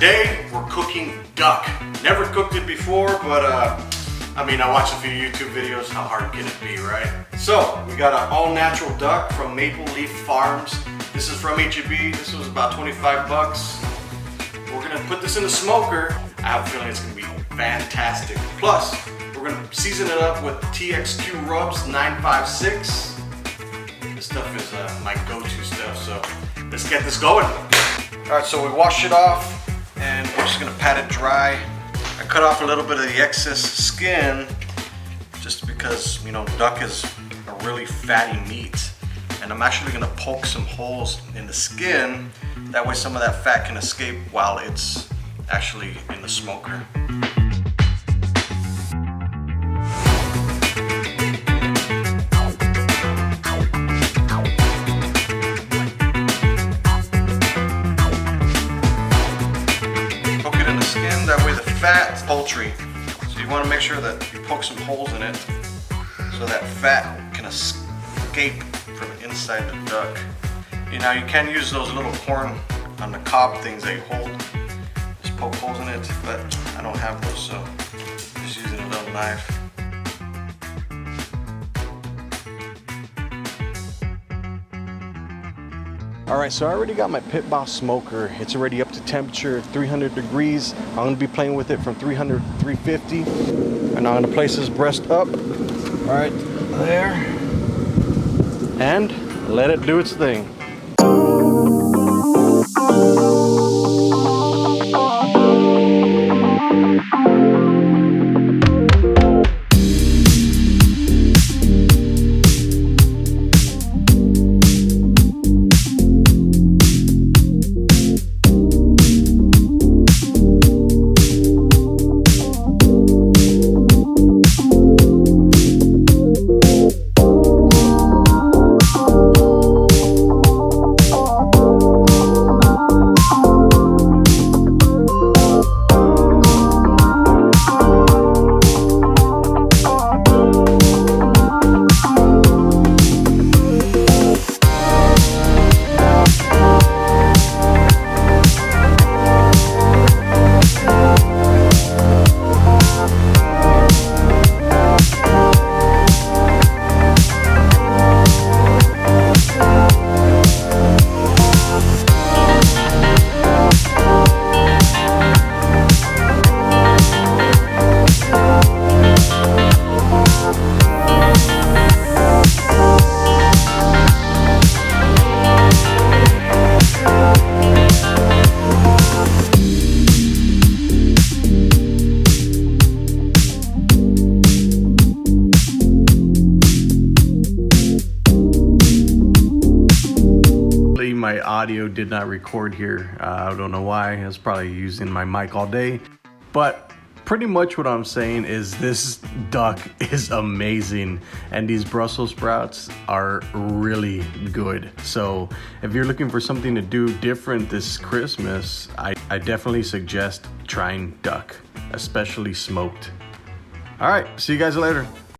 Today we're cooking duck. Never cooked it before, but I mean, I watched a few YouTube videos. How hard can it be, right? So we got an all-natural duck from Maple Leaf Farms. This is from HEB. This was about 25 bucks. We're gonna put this in a smoker. I have a feeling it's gonna be fantastic. Plus, we're gonna season it up with TXQ Rubs 956. This stuff is my go-to stuff, so let's get this going. All right, so we washed it off and we're just gonna pat it dry. I cut off a little bit of the excess skin just because, you know, duck is a really fatty meat. And I'm actually gonna poke some holes in the skin. That way some of that fat can escape while it's actually in the smoker. That way the fat poultry, so you want to make sure that you poke some holes in it so that fat can escape from inside the duck. You know, you can use those little corn on the cob things that you hold, just poke holes in it, but I don't have those, so just using a little knife. Alright, so I already got my Pit Boss smoker. It's already up to temperature 300 degrees. I'm going to be playing with it from 300 to 350. And I'm going to place this breast up right there and let it do its thing. My audio did not record here. I don't know why. I was probably using my mic all day. But pretty much what I'm saying is this duck is amazing. And these Brussels sprouts are really good. So if you're looking for something to do different this Christmas, I definitely suggest trying duck, especially smoked. All right, see you guys later.